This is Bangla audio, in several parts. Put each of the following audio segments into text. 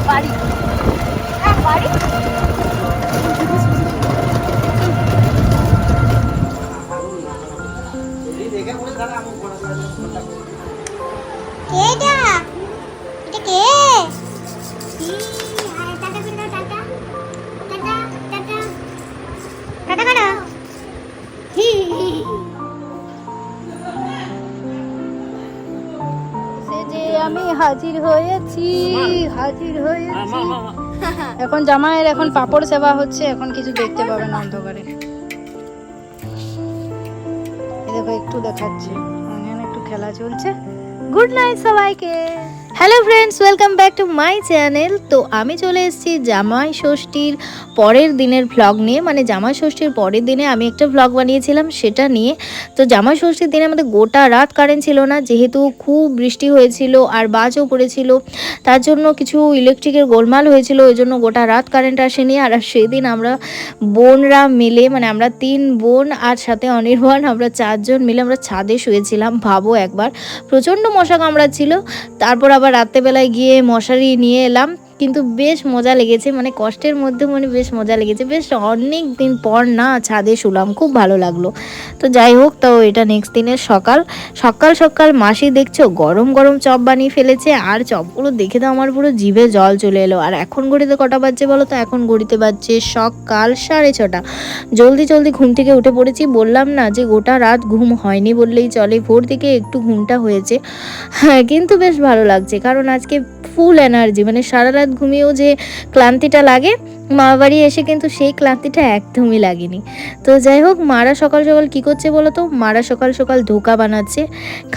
বাড়ি বাড়ি আমি হাজির হয়েছি এখন জামাইয়ের এখন পাপড় সেবা হচ্ছে, এখন কিছু দেখতে পাবে না অন্ধকারে। দেখো একটু দেখাচ্ছে, একটু খেলা চলছে। গুড নাইট সবাইকে। Hello friends, welcome back to my channel. তো আমি চলে এসেছি জামাই ষষ্ঠীর পরের দিনের ভ্লগ নিয়ে, মানে জামাই ষষ্ঠীর পরের দিনে আমি একটা ভ্লগ বানিয়েছিলাম সেটা নিয়ে। তো জামাই ষষ্ঠীর দিনে আমাদের গোটা রাত কারেন্ট ছিল না, যেহেতু খুব বৃষ্টি হয়েছিল আর বাজও পড়েছিল, তার জন্য কিছু ইলেকট্রিকের গোলমাল হয়েছিল, ওই জন্য গোটা রাত কারেন্ট আসেনি। আর সেদিন আমরা বোনরা মিলে, মানে আমরা 3 বোন আর সাথে অনির্বাণ, আমরা 4 জন মিলে আমরা ছাদে শুয়েছিলাম। ভাবো একবার, প্রচণ্ড মশা কামড়াচ্ছিল। তারপর আবার রাত্রেবেলায় গিয়ে মশারি নিয়ে এলাম, কিন্তু বেশ মজা লেগেছে, মানে কষ্টের মধ্যে মানে বেশ মজা লেগেছে। বেশ অনেক দিন পর না ছাদে শুলাম, খুব ভালো লাগলো। তো যাই হোক, তো এটা নেক্সট দিনের সকাল সকাল মাসি দেখছো গরম গরম চপ বানিয়ে ফেলেছে, আর চপগুলো দেখে তো আমার পুরো জিভে জল চলে এলো। আর এখন ঘড়িতে কটা বাজছে বলো তো? এখন ঘড়িতে বাজছে সকাল 6:30। জলদি ঘুম থেকে উঠে পড়েছি। বললাম না যে গোটা রাত ঘুম হয়নি বললেই চলে, ভোর থেকে একটু ঘুমটা হয়েছে। হ্যাঁ, কিন্তু বেশ ভালো লাগছে, কারণ আজকে ফুল এনার্জি, মানে সারা রাত ঘুমিয়েও যে ক্লান্তিটা লাগে, মা বাড়ি এসে কিন্তু সেই ক্লান্তিটা একদমই লাগেনি। তো যাই হোক, মারা সকাল সকাল কী করছে বলো তো? মারা সকাল সকাল ধোকা বানাচ্ছে,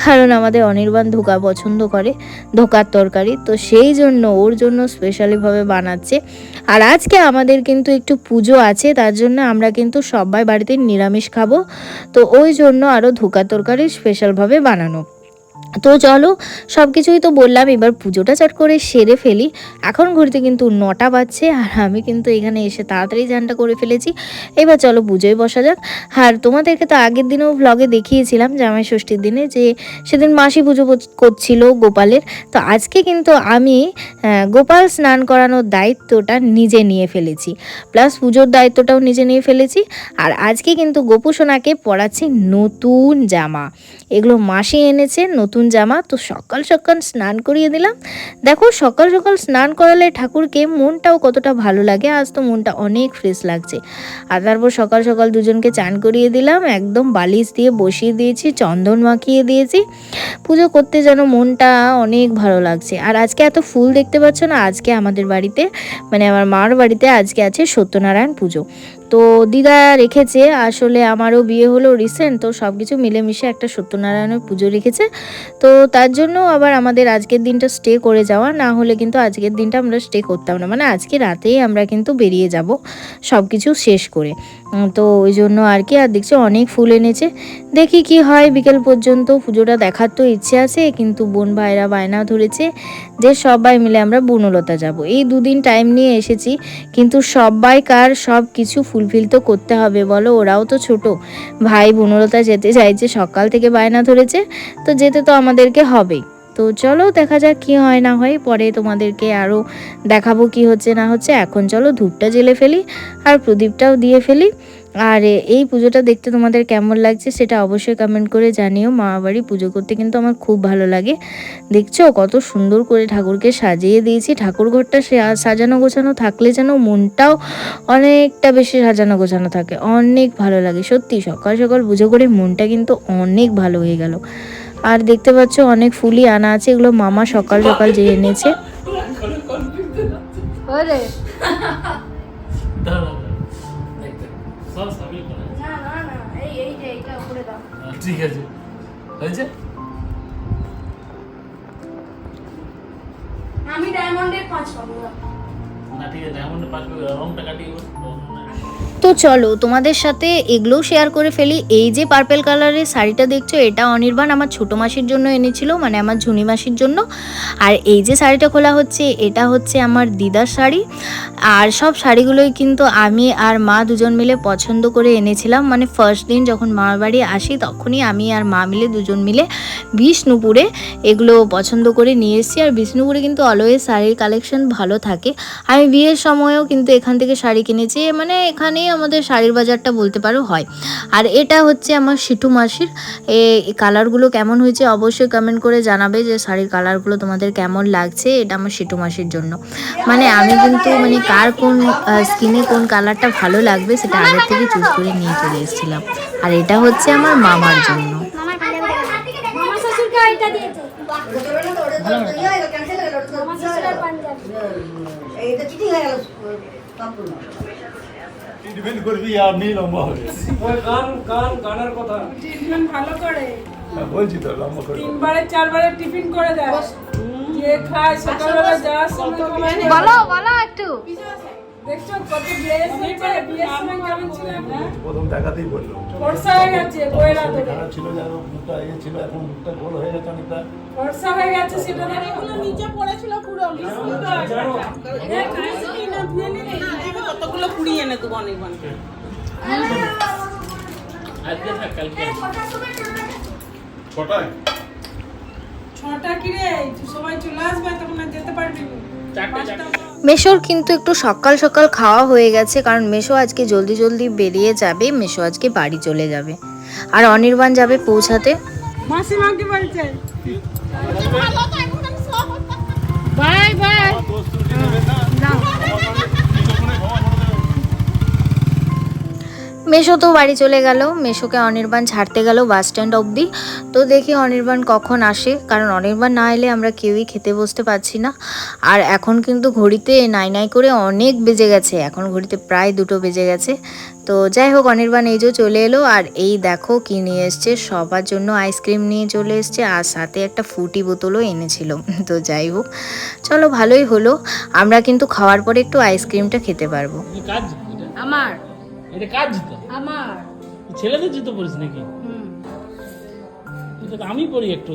কারণ আমাদের অনির্বাণ ধোকা পছন্দ করে, ধোকার তরকারি। তো সেই জন্য ওর জন্য স্পেশালিভাবে বানাচ্ছে। আর আজকে আমাদের কিন্তু একটু পুজো আছে, তার জন্য আমরা কিন্তু সবাই বাড়িতে নিরামিষ খাবো। তো ওই জন্য আরও ধোকার তরকারি স্পেশালভাবে বানানো। তো চলো, সব কিছুই তো বললাম, এবার পুজোটা চট করে সেরে ফেলি। এখন ঘুরতে কিন্তু 9টা বাজছে, আর আমি কিন্তু এখানে এসে তাড়াতাড়ি স্নানটা করে ফেলেছি। এবার চলো পুজোয় বসা যাক। আর তোমাদেরকে তো আগের দিনেও ভ্লগে দেখিয়েছিলাম জামাই ষষ্ঠীর দিনে, যে সেদিন মাসি পুজো করছিল গোপালের। তো আজকে কিন্তু আমি গোপাল স্নান করানোর দায়িত্বটা নিজে নিয়ে ফেলেছি, প্লাস পুজোর দায়িত্বটাও নিজে নিয়ে ফেলেছি। আর আজকে কিন্তু গোপু সোনাকে পরাচ্ছি নতুন জামা, এগুলো মাসি এনেছে নতুন জামা। তো সকাল সকাল স্নান করিয়ে দিলাম। দেখো, সকাল সকাল স্নান করালে ঠাকুরকে মনটাও কতটা ভালো লাগে। আজ তো মনটা অনেক ফ্রেশ লাগছে। আর তারপর সকাল সকাল দুজনকে চান করিয়ে দিলাম, একদম বালিশ দিয়ে বসিয়ে দিয়েছি, চন্দন মাখিয়ে দিয়েছি। পুজো করতে যেন মনটা অনেক ভালো লাগছে। আর আজকে এত ফুল দেখতে পাচ্ছ না, আজকে আমাদের বাড়িতে, মানে আমার মার বাড়িতে আজকে আছে সত্যনারায়ণ পুজো। তো দিদা রেখেছে, আসলে আমারও বিয়ে হলো রিসেন্ট, তো সব কিছু মিলেমিশে একটা সত্যনারায়ণের পুজো রেখেছে। তো তার জন্য আবার আমাদের আজকের দিনটা স্টে করে যাওয়া, না হলে কিন্তু আজকের দিনটা আমরা স্টে করতাম না, মানে আজকে রাতেই আমরা কিন্তু বেরিয়ে যাব সব কিছু শেষ করে। তো ওই জন্য আর কি। আর দেখছি অনেক ফুল এনেছে, দেখি কি হয় বিকেল পর্যন্ত। পুজোটা দেখার তো ইচ্ছে আছে, কিন্তু বোন ভাইরা বায়না ধরেছে যে সবাই মিলে আমরা বনলতা যাব। এই 2 দিন টাইম নিয়ে এসেছি, কিন্তু সবাইকার সব কিছু ফুলফিল তো করতে হবে বলো, ওরাও তো ছোট। ভাই বনলতা যেতে চাইছে, সকাল থেকে বায়না ধরেছে, তো যেতে তো আমাদেরকে হবেই। তো চলো দেখা যাক কি হয় না হয়, পরে তোমাদেরকে আরও দেখাবো কি হচ্ছে না হচ্ছে। এখন চলো ধূপটা জ্বেলে ফেলি আর প্রদীপটাও দিয়ে ফেলি। আর এই পুজোটা দেখতে তোমাদের কেমন লাগছে সেটা অবশ্যই কমেন্ট করে জানিও। মামাবাড়ি পুজো করতে কিন্তু আমার খুব ভালো লাগে। দেখছো কত সুন্দর করে ঠাকুরকে সাজিয়ে দিয়েছি। ঠাকুর ঘরটা সাজানো গোছানো থাকলে যেন মনটাও অনেকটা বেশি সাজানো গোছানো থাকে, অনেক ভালো লাগে সত্যি। সকাল সকাল পুজো করে মনটা কিন্তু অনেক ভালো হয়ে গেল। আর দেখতে পাচ্ছ অনেক ফুলই আনা আছে, এগুলো মামা সকাল সকাল যে এনেছে। ঠিক আছে, হয়েছে। আমি ডায়মন্ডের 5 পাবো না, ঠিক আছে, ডায়মন্ডের 5 পাবো, রংটা কাটিয়ে তো চলো তোমাদের সাথে এগুলোও শেয়ার করে ফেলি। এই যে পার্পেল কালারের শাড়িটা দেখছো, এটা অনির্বাণ আমার ছোটো মাসির জন্য এনেছিল, মানে আমার ঝুনি মাসির জন্য। আর এই যে শাড়িটা খোলা হচ্ছে, এটা হচ্ছে আমার দিদার শাড়ি। আর সব শাড়িগুলোই কিন্তু আমি আর মা দুজন মিলে পছন্দ করে এনেছিলাম। মানে ফার্স্ট দিন যখন মামার বাড়ি আসি তখনই আমি আর মা মিলে দুজন মিলে বিষ্ণুপুরে এগুলো পছন্দ করে নিয়ে এসেছি। আর বিষ্ণুপুরে কিন্তু অলওয়েজ শাড়ির কালেকশন ভালো থাকে। আমি বিয়ের সময়ও কিন্তু এখান থেকে শাড়ি কিনেছি, মানে এখানেই আমাদের শাড়ির বাজারটা বলতে পারো হয়। আর এটা হচ্ছে আমার সিটু মাসির। এই কালারগুলো কেমন হয়েছে অবশ্যই কমেন্ট করে জানাবে যে শাড়ির কালারগুলো তোমাদের কেমন লাগছে। এটা আমার সিটু মাসির জন্য। মানে আমি কিন্তু মানে কার কোন স্কিনে কোন কালারটা ভালো লাগবে সেটা আগে থেকে চুজ করে নিয়ে চলে এসেছিলাম। আর এটা হচ্ছে আমার মামার জন্য। ট্রিটমেন্ট করবি আর নেই লম্বা হবে গানের কথা ট্রিটমেন্ট ভালো করে বলছি তো লম্বা করে 3 বারে 4 বারে টিফিন করে দেয় কে খায় সকালবেলা যাওয়ার সময় বলো একটু। দেখছো কত ব্লেস হয়েছে বিয়ের সময় কেমন ছিল না প্রথম দেখাতেই বললো ফর্সা হয়ে গেছে বইরা ধরে খারাপ ছিল যার মুখটা ইয়ে ছিল, এখন মুখটা গোল হয়ে গেছে অনেকটা। ফর্সা হয়ে গেছে সেটা এগুলো নিচে পড়েছিল পুরো কতগুলো পুড়িয়ে এনে দেবো অনেক বানকে আজকে না কালকে কটায় 6টা কি রে সবাই চলে আসবে তখন আর যেতে পারবি না। মেশোর কিন্তু একটু সকাল সকাল খাওয়া হয়ে গেছে, কারণ মেশো আজকে জলদি জলদি বেরিয়ে যাবে। মেশো আজকে বাড়ি চলে যাবে আর অনির্বাণ যাবে পৌঁছাতে। মাসিমাকে বলছে বাই বাই মেশো তো বাড়ি চলে গেল। মেশোকে অনির্বাণ ছাড়তে গেল বাস স্ট্যান্ড অবধি। তো দেখি অনির্বাণ কখন আসে, কারণ অনির্বাণ না এলে আমরা কেউই খেতে বসতে পারছি না। আর এখন কিন্তু ঘড়িতে নাই নাই করে অনেক বেজে গেছে, এখন ঘড়িতে প্রায় 2টো বেজে গেছে। তো যাই হোক অনির্বাণ এই যে চলে এলো। আর এই দেখো কি নিয়ে এসছে, সবার জন্য আইসক্রিম নিয়ে চলে এসছে, আর সাথে একটা ফ্রুটি বোতলও এনেছিল। তো যাই হোক চলো ভালোই হলো, আমরা কিন্তু খাওয়ার পরে একটু আইসক্রিমটা খেতে পারবো। কাজ আমার এটা কাজ তো আমার ছেলেদের জুতো পরিস নাকি? এটা তো আমি পরি একটু।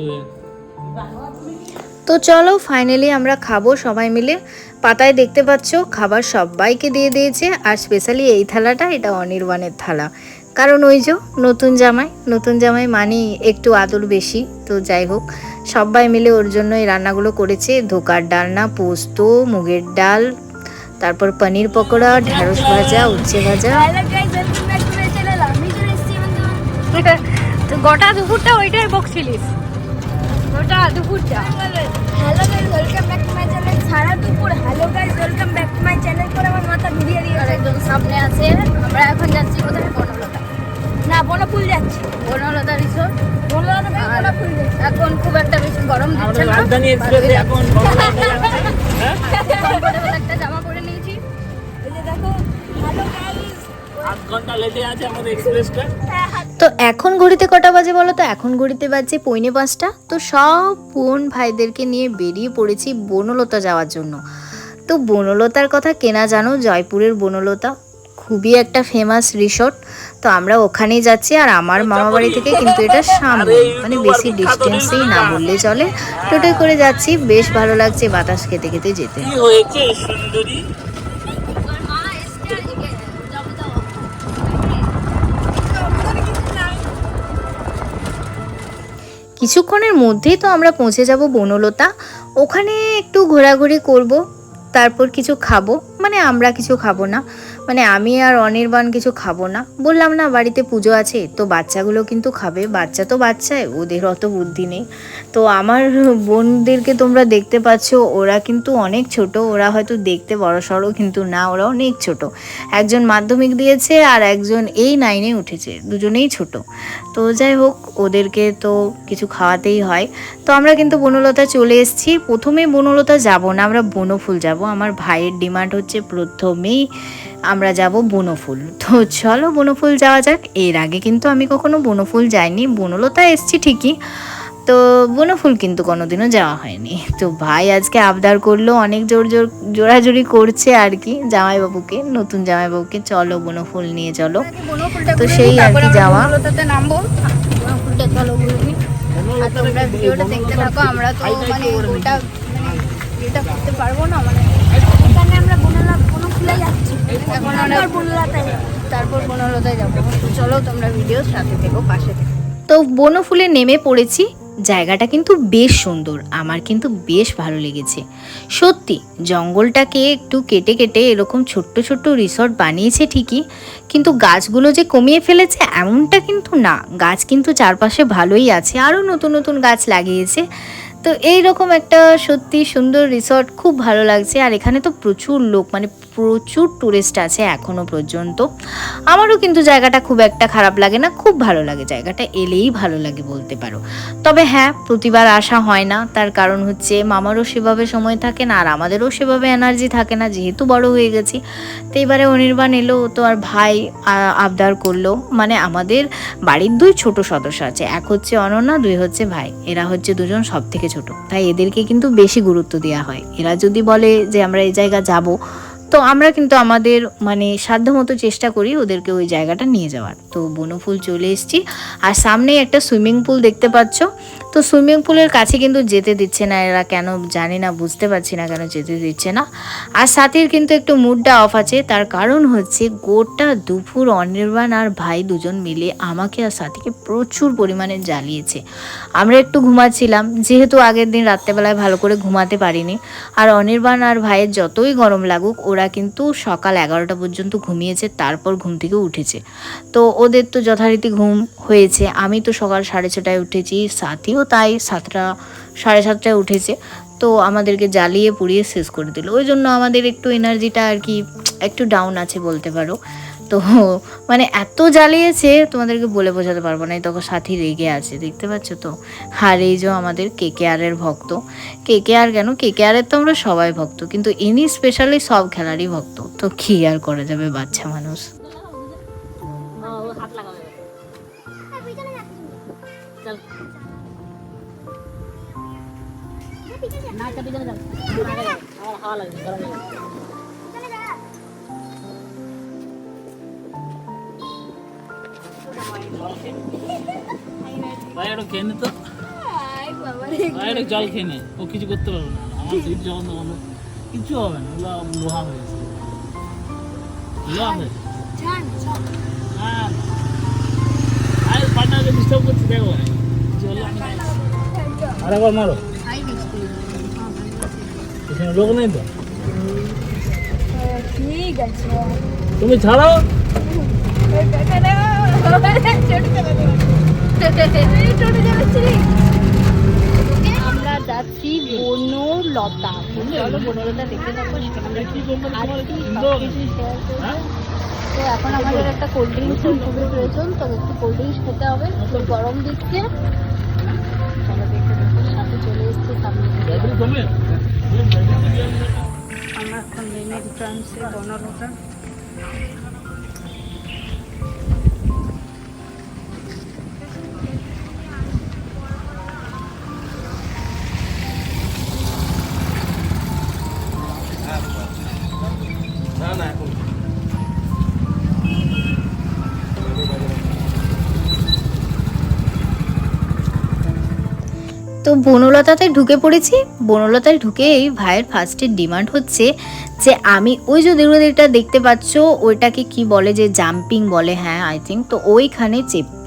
তো চলো ফাইনালি আমরা খাবো সবাই মিলে। পাতায় দেখতে পাচ্ছ খাবার সবাইকে দিয়ে দিয়েছে। আর স্পেশালি এই থালাটা, এটা অনির্বাণের থালা, কারণ ওই যে নতুন জামাই মানে একটু আদর বেশি। তো যাই হোক সবাই মিলে ওর জন্য এই রান্নাগুলো করেছে। ধোকার ডালনা, পোস্ত, মুগের ডাল, তারপর পনির পকোড়া, ঢেঁড়স ভাজা, উচ্ছে ভাজা। তো গোটা দুপুরটা ওইটাই বকছিলিস, গোটা দুপুরটা। Hello guys, welcome back to my channel. সারা দুপুর hello guys, welcome back to my channel করে আমার মাথা ঘুরিয়ে দিয়েছে। একদম সামনে আছে, আমরা এখন যাচ্ছি কোথায়? বনলতা। না, বনফুল যাচ্ছি। বনলতা রিসোর্ট। বনলতা থেকে বনফুল যাচ্ছি। এখন খুব একটা বেশি গরম দিচ্ছে না, রাজধানী এক্সপ্রেসে এখন কমফোর্টেবল একটা জামা পরে নিয়েছি। এই যে দেখো হ্যালো গাইস, 8 ঘন্টা লেটে আছে আমাদের এক্সপ্রেসটা। তো এখন ঘড়িতে কটা বাজে বলো তো? এখন ঘড়িতে বাজছে 4:45। তো সব বোন ভাইদেরকে নিয়ে বেরিয়ে পড়েছি বনলতা যাওয়ার জন্য। তো বনলতার কথা কেনা জানো, জয়পুরের বনলতা খুবই একটা ফেমাস রিসোর্ট। তো আমরা ওখানেই যাচ্ছি। আর আমার মামা বাড়ি থেকে কিন্তু এটা সামনে, মানে বেশি ডিস্টেন্সেই না বললে চলে। টোটোয় করে যাচ্ছি, বেশ ভালো লাগছে বাতাস খেতে খেতে যেতে। কি হয়েছে সুন্দরী? কিছুক্ষণের মধ্যেই তো আমরা পৌঁছে যাব বনলতা। ওখানে একটু ঘোরাঘুরি করব, তারপর কিছু খাবো। মানে আমরা কিছু খাবো না, মানে আমি আর অনির্বাণ কিছু খাবো না। বললাম না বাড়িতে পুজো আছে, তো বাচ্চাগুলো কিন্তু খাবে। বাচ্চা তো বাচ্চাই, ওদের অত বুদ্ধি নেই। তো আমার বোনদেরকে তোমরা দেখতে পাচ্ছ, ওরা কিন্তু অনেক ছোট। ওরা হয়তো দেখতে বড় সড়ো, কিন্তু না, ওরা অনেক ছোট। একজন মাধ্যমিক দিয়েছে আর একজন এই 9-এ উঠেছে, দুজনেই ছোট। তো যাই হোক ওদেরকে তো কিছু খাওয়াতেই হয়। তো আমরা কিন্তু বনলতা চলে এসেছি। প্রথমে বনলতা যাব না, আমরা বনফুল যাব। আমার ভাইয়ের ডিমান্ড হচ্ছে প্রথমেই আমরা যাব বনফুল। তো চলো বনফুল যাওয়া যাক। এর আগে কিন্তু আমি কখনো বনফুল যাইনি, বনলতা এসেছি ঠিকই, তো বনফুল কিন্তু কোনোদিনও যাওয়া হয়নি। তো ভাই আজকে আবদার করলো, অনেক জোরাজোরি করছে আর কি জামাইবাবুকে, নতুন জামাইবাবুকে, চলো বনফুল নিয়ে চলো। তো সেই আর কি যাওয়া। নামবো বনফুলটা, চলো বলবি। আর তোমরা ভিডিওটা দেখতে থাকো। আমরা তো মানে ওটা এটা করতে পারবো না, মানে এখানে আমরা বনফুলে যাচ্ছি, এখন আমরা তারপর বনলতায় যাবো। তো চলো তোমরা ভিডিওর সাথে থেকো, পাশে থেকো। তো বনফুলে নেমে পড়েছি। জায়গাটা কিন্তু বেশ সুন্দর, আমার কিন্তু বেশ ভালো লেগেছে সত্যি। জঙ্গলটাকে একটু কেটে কেটে এরকম ছোট্ট ছোট্ট রিসর্ট বানিয়েছে ঠিকই, কিন্তু গাছগুলো যে কমিয়ে ফেলেছে এমনটা কিন্তু না। গাছ কিন্তু চারপাশে ভালোই আছে, আরও নতুন নতুন গাছ লাগিয়েছে। তো এইরকম একটা সত্যি সুন্দর রিসর্ট, খুব ভালো লাগছে। আর এখানে তো প্রচুর লোক, মানে প্রচুর টুরিস্ট আছে এখনও পর্যন্ত। আমারও কিন্তু জায়গাটা খুব একটা খারাপ লাগে না, খুব ভালো লাগে। জায়গাটা এলেই ভালো লাগে বলতে পারো। তবে হ্যাঁ, প্রতিবার আসা হয় না, তার কারণ হচ্ছে মামারও সেভাবে সময় থাকে না, আর আমাদেরও সেভাবে এনার্জি থাকে না, যেহেতু বড় হয়ে গেছি। তো এবারে অনির্বাণ এলো, তো আর ভাই আবদার করলো। মানে আমাদের বাড়ির 2 ছোট সদস্য আছে, এক হচ্ছে অনন্যা, 2 হচ্ছে ভাই। এরা হচ্ছে 2জন সব থেকে ছোট, তাই এদেরকে কিন্তু বেশি গুরুত্ব দেওয়া হয়। এরা যদি বলে যে আমরা এই জায়গা যাব, তো আমরা কিন্তু আমাদের মানে সাধ্যমতো চেষ্টা করি ওদেরকে ওই জায়গাটা নিয়ে যাওয়ার। তো বনফুল চলে এসেছি, আর সামনে একটা সুইমিং পুল দেখতে পাচ্ছ। তো সুইমিং পুলের কাছে কিন্তু যেতে দিচ্ছে না এরা, কেন জানি না, বুঝতে পারছি না কেন যেতে দিচ্ছে না। আর সাথীর কিন্তু একটু মুডটা অফ আছে, তার কারণ হচ্ছে গোটা দুপুর অনির্বাণ আর ভাই 2জন মিলে আমাকে আর সাথীকে প্রচুর পরিমাণে জ্বালিয়েছে। আমরা একটু ঘুমাচ্ছিলাম, যেহেতু আগের দিন রাত্রেবেলায় ভালো করে ঘুমাতে পারিনি। আর অনির্বাণ আর ভাইয়ের যতই গরম লাগুক, ওরা কিন্তু সকাল 11টা পর্যন্ত ঘুমিয়েছে, তারপর ঘুম থেকে উঠেছে। তো ওদের তো যথারীতি ঘুম হয়েছে। আমি তো সকাল 6:30টায় উঠেছি, সাথীও তাই 7টা 7:30টায় উঠেছে। তো আমাদেরকে জ্বালিয়ে পুড়িয়ে শেষ করে দিল। ওই জন্য আমাদের একটু এনার্জিটা আর কি একটু ডাউন আছে বলতে পারো। তো মানে এত জ্বালিয়েছে তোমাদেরকে বলে বোঝাতে পারবো না। তখন সাথী রেগে আছে, দেখতে পাচ্ছ তো। আর এই যে আমাদের KKR-এর ভক্ত। KKR কেন, KKR-এর তো আমরা সবাই ভক্ত, কিন্তু ইনি স্পেশালি সব খেলারই ভক্ত। তো কি আর করা যাবে, বাচ্চা মানুষ। ভাই একটু খেয়ে নে তো, ভাই একটু জল খেয়ে নে। ও কিছু করতে পারবে না, আমার শরীর যখন তখন কিছু হবে না। ওগুলো লোহা হয়েছে, লোহা হয়েছে। হ্যাঁ, আর পার্টনারকে ডিস্টার্ব করছি, দেখো কিছু হলো আমি আর একবার মারো। এখানে লোক নেই তো, ঠিক আছে। তুমি ছাড়াও। আমরা যাচ্ছি বনলতা। চলো বনলতা দেখতে থাকো, সেখানে কি শেয়ার করবো। তো এখন আমাদের একটা কোল্ড ড্রিঙ্কসের খুবই প্রয়োজন, তো একটু কোল্ড ড্রিঙ্কস খেতে হবে, খুব গরম দিচ্ছে। চলো দেখতে দেখতে সাথে চলে এসেছি সামনে। আমরা এখন মেন এন্ট্রান্সে বনলতা। তো বনলতাতে ঢুকে পড়েছি। বনলতায় ঢুকেই ভাইয়ের ফার্স্টের ডিমান্ড হচ্ছে যে আমি ওই যে দূরদিকটা দেখতে পাচ্ছ, ওইটাকে কি বলে, যে জাম্পিং বলে, হ্যাঁ আই থিঙ্ক। তো ওইখানে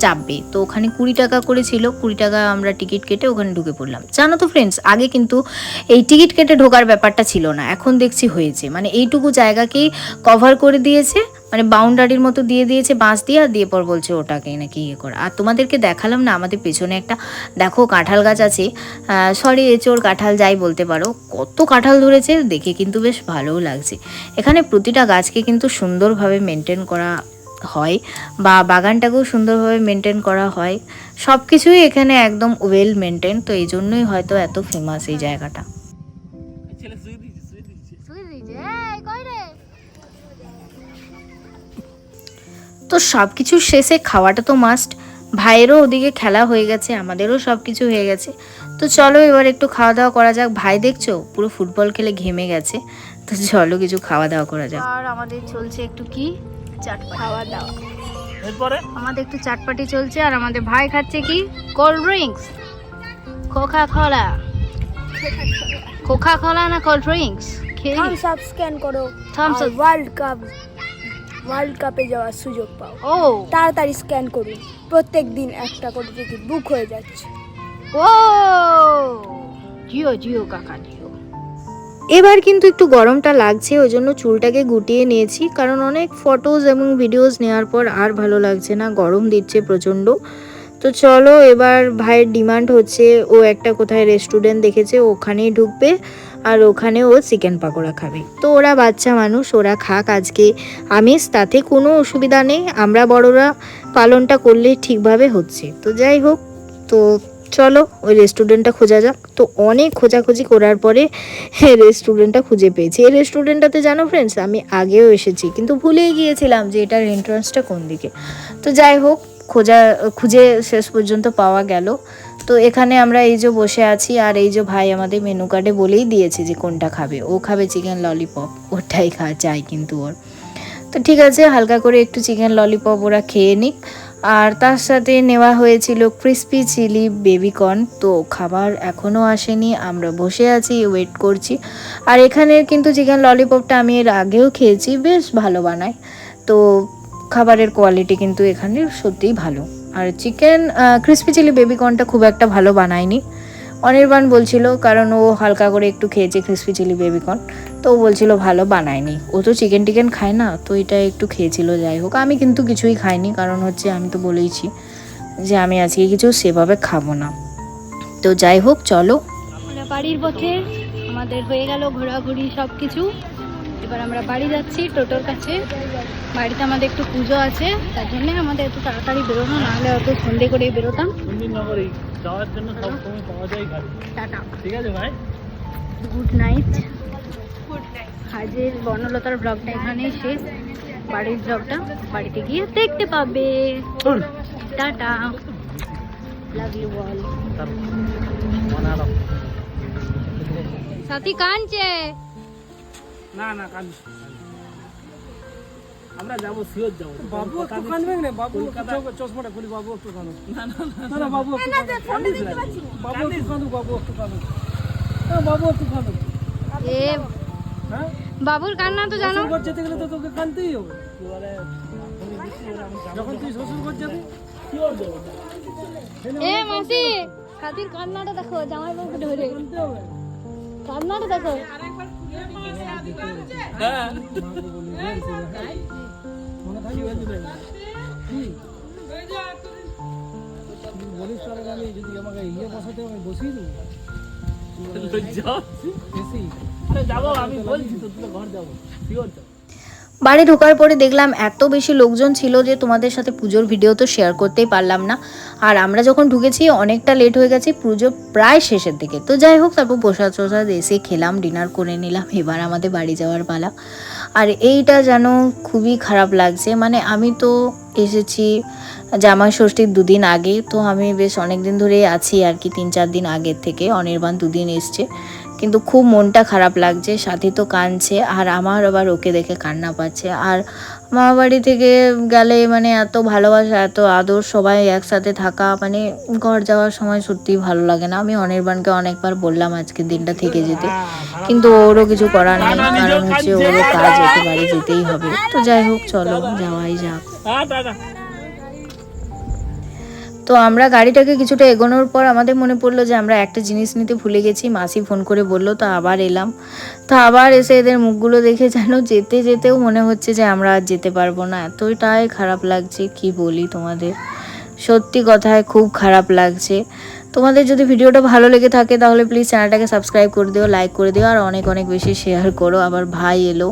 চাপবে। তো ওখানে 20 টাকা করে ছিল, 20 টাকা আমরা টিকিট কেটে ওখানে ঢুকে পড়লাম। জানো তো ফ্রেন্ডস, আগে কিন্তু এই টিকিট কেটে ঢোকার ব্যাপারটা ছিল না, এখন দেখছি হয়েছে। মানে এইটুকু জায়গাকেই কভার করে দিয়েছে, মানে বাউন্ডারির মতো দিয়ে দিয়েছে বাঁশ দিয়ে, আর দিয়ে পর বলছে ওটাকে নাকি ইয়ে করা। আর তোমাদেরকে দেখালাম না আমাদের পেছনে একটা দেখো কাঁঠাল গাছ আছে, সরি এঁচোড় কাঁঠাল যাই বলতে পারো, কত কাঁঠাল ধরেছে, দেখে কিন্তু বেশ ভালোও লাগছে। এখানে প্রতিটা গাছকে কিন্তু সুন্দরভাবে মেনটেন করা হয়, বা বাগানটাকেও সুন্দরভাবে মেনটেন করা হয়। সব কিছুই এখানে একদম ওয়েল মেনটেন। তো এই জন্যই হয়তো এত ফেমাস এই জায়গাটা। ছেলে শুয়ে দিয়েছে। তো সব কিছুর শেষে খাওয়াটা তো মাস্ট। ভাইয়েরও ওদিকে খেলা হয়ে গেছে, আমাদেরও সব কিছু হয়ে গেছে। তো চলো এবার একটু খাওয়া দাওয়া করা যাক। ভাই দেখছো পুরো ফুটবল খেলে ঘেমে গেছে, তো চলো কিছু খাওয়া দাওয়া করা যাক। আর আমাদের চলছে একটু কি চাটপাটি খাওয়া দাওয়া, এরপরে আমাদের একটু চাটপাটি চলছে। আর আমাদের ভাই খাচ্ছে কি cold drinks, Coca Cola, Coca Cola না cold drinks. Thums Up scan করো, থামস আপ। ওয়ার্ল্ড কাপে যাওয়ার সুযোগ পাও। ও তাড়াতাড়ি স্ক্যান করুন, প্রত্যেক দিন একটা করে টিকিট বুক হয়ে যাচ্ছে। ও জিও জিও কাকা জিও। এবার কিন্তু একটু গরমটা লাগছে, ওই জন্য চুলটাকে গুটিয়ে নিয়েছি, কারণ অনেক ফটোজ এবং ভিডিওস নেওয়ার পর আর ভালো লাগছে না, গরম দিচ্ছে প্রচণ্ড। তো চলো এবার ভাইয়ের ডিমান্ড হচ্ছে, ও একটা কোথায় রেস্টুরেন্ট দেখেছে ওখানেই ঢুকবে, আর ওখানে ও চিকেন পাকোড়া খাবে। তো ওরা বাচ্চা মানুষ, ওরা খাক আজকে আমিষ, তাতে কোনো অসুবিধা নেই, আমরা বড়রা পালনটা করলে ঠিকভাবে হচ্ছে। তো যাই হোক, তো চলো ওই রেস্টুরেন্টটা খোঁজা যাক। তো অনেক খোঁজাখুঁজি করার পরে রেস্টুরেন্টটা খুঁজে পেয়েছি। এই রেস্টুরেন্টটাতে জানো ফ্রেন্ডস, আমি আগেও এসেছি কিন্তু ভুলেই গিয়েছিলাম যে এটার এন্ট্রান্সটা কোন দিকে। তো যাই হোক, খুঁজে শেষ পর্যন্ত পাওয়া গেল। তো এখানে আমরা এই যে বসে আছি, আর এই যে ভাই আমাদের মেনু কার্ডে বলেই দিয়েছে যে কোনটা খাবে। ও খাবে চিকেন ললিপপ, ওটাই চাই কিন্তু ওর। তো ঠিক আছে, হালকা করে একটু চিকেন ললিপপ ওরা খেয়ে নিক। আর তার সাথে নেওয়া হয়েছিল ক্রিসপি চিলি বেবিকর্ন। তো খাবার এখনও আসেনি, আমরা বসে আছি ওয়েট করছি। আর এখানের কিন্তু চিকেন ললিপপটা আমি এর আগেও খেয়েছি, বেশ ভালো বানায়। তো খাবারের কোয়ালিটি কিন্তু এখানে সত্যিই ভালো। আর চিকেন ক্রিসপি চিলি বেবিকর্নটা খুব একটা ভালো বানায়নি, অনির্বাণ বলছিল, কারণ ও হালকা করে একটু খেয়েছে ক্রিসপি চিলি বেবিকর্ন, তো ও বলছিল ভালো বানায়নি। ও তো চিকেন টিকেন খায় না, তো এটা একটু খেয়েছিল। যাই হোক, আমি কিন্তু কিছুই খাইনি, কারণ হচ্ছে আমি তো বলেইছি যে আমি আজকে কিছু সেভাবে খাবো না। তো যাই হোক, চলো আমরা বাড়ির পথে, আমাদের হয়ে গেল ঘোরাঘুরি সব কিছু। এবার আমরা বাড়ি যাচ্ছি টোটোর কাছে। বাড়িতে আমাদের একটু পুজো আছে, তার জন্য আমাদের একটু তাড়াতাড়ি বেরোনো, নাহলে অত সন্ধে করেই বেরোতাম। নগরে যাওয়ার জন্য সব সময় পাওয়া যায় গাড়ি। টাটা, ঠিক আছে ভাই, গুড নাইট। আজের বর্ণলতার ব্লগটা এখানেই শেষ, বাড়ির ব্লগটা বাড়িতে গিয়ে দেখতে পাবে। Tata, love you all. সাথী কাঁদছে না না কান, আমরা যাবো শিওর যাবো। বাবু একটু কাঁদবে না, বাবু চশমাটা খুলি, বাবু একটু কাঁদো। না না বাবু একটু কাঁদো, বাবু একটু কাঁদো, বাবু একটু কাঁদো, বাবু একটু কাঁদো। এ হ্যাঁ, বাবুর কান্না তো জানো, শ্বশুর ঘর যেতে গেলে তো তোকে কাঁদতেই হবে। যখন তুই শ্বশুর ঘর যাবি শিওর যাবো। এ মাসি সাথীর কান্নাটা দেখো, জামাই বাবুকে ধরে কাঁদতে হবে। কান্নাটা দেখো। হ্যাঁ মনে থাকি কি বলিস, আমি যদি আমাকে বসাতে আমি বসিয়ে দেবো। যাবো, আমি বলছি তো, তুই ঘর যাবো, শিওর যাবো। বাড়ি ঢোকার পরে দেখলাম এত বেশি লোকজন ছিল যে তোমাদের সাথে পুজোর ভিডিও তো শেয়ার করতেই পারলাম না। আর আমরা যখন ঢুকেছি অনেকটা লেট হয়ে গেছে, পুজো প্রায় শেষের দিকে। তো যাই হোক, তারপর প্রসাদ এসে খেলাম, ডিনার করে নিলাম, এবার আমাদের বাড়ি যাওয়ার পালা। আর এইটা যেন খুবই খারাপ লাগছে, মানে আমি তো এসেছি জামাই ষষ্ঠীর 2 দিন আগে, তো আমি বেশ অনেক দিন ধরেই আছি আর কি, 3-4 দিন আগের থেকে। অনির্বাণ 2 দিন এসছে, কিন্তু খুব মনটা খারাপ লাগছে। সাথী তো কাঁদছে, আর আমার আবার ওকে দেখে কান্না পাচ্ছে। আর মামা বাড়ি থেকে গেলে মানে এত ভালোবাসা, এত আদর, সবাই একসাথে থাকা, মানে ঘর যাওয়ার সময় সত্যিই ভালো লাগে না। আমি অনির্বাণকে অনেকবার বললাম আজকের দিনটা থেকে যেতে, কিন্তু ওরও কিছু করার নেই, কারণ হচ্ছে ওরও কাজ, ওকে বাড়ি যেতেই হবে। তো যাই হোক, চলো যাওয়াই যাক। তো আমরা গাড়িটাকে কিছুটা এগোনোর পর আমাদের মনে পড়লো যে আমরা একটা জিনিস নিতে ভুলে গেছি। মাসি ফোন করে বললো, তো আবার এলাম। তো আবার এসে এদের মুখগুলো দেখে যেন যেতে যেতেও মনে হচ্ছে যে আমরা আর যেতে পারবো না, এতটাই খারাপ লাগছে, কি বলি তোমাদের, সত্যি কথায় খুব খারাপ লাগছে। তোমাদের যদি ভিডিওটা ভালো লেগে থাকে তাহলে প্লিজ চ্যানেলটাকে সাবস্ক্রাইব করে দিও, লাইক করে দিও, আর অনেক অনেক বেশি শেয়ার করো। আবার ভাই এলো,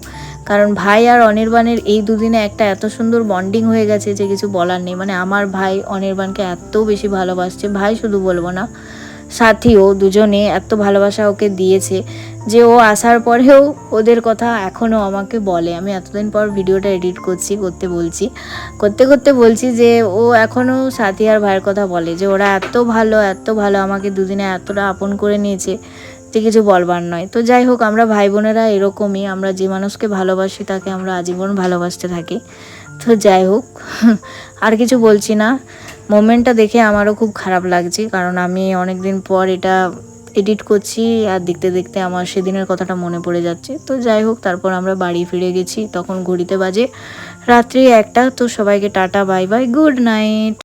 কারণ ভাই আর অনির্বাণের এই 2 দিনে একটা এত সুন্দর বন্ডিং হয়ে গেছে যে কিছু বলার নেই। মানে আমার ভাই অনির্বাণকে এত বেশি ভালোবাসছে, ভাই শুধু বলবো না, সাথীও দুজনে এত ভালোবাসা ওকে দিয়েছে যে ও আসার পরেও ওদের কথা এখনও আমাকে বলে। আমি এতদিন পর ভিডিওটা এডিট করতে বলছি যে ও এখনও সাথী আর ভাইয়ের কথা বলে যে ওরা এত ভালো আমাকে দুদিনে এতটা আপন করে নিয়েছে যে কিছু বলবার নয়। তো যাই হোক, আমরা ভাই বোনেরা এরকমই, আমরা যে মানুষকে ভালোবাসি তাকে আমরা আজীবন ভালোবাসতে থাকি। তো যাই হোক, আর কিছু বলছি না। মোমেন্টটা দেখে আমারও খুব খারাপ লাগছে, কারণ আমি অনেক দিন পর এটা এডিট করছি আর দেখতে দেখতে আমার সেদিনের কথাটা মনে পড়ে যাচ্ছে। তো যাই হোক, তারপর আমরা বাড়ি ফিরে গেছি, তখন ঘড়িতে বাজে রাত্রি 1টা। তো সবাইকে tata, bye bye, good night.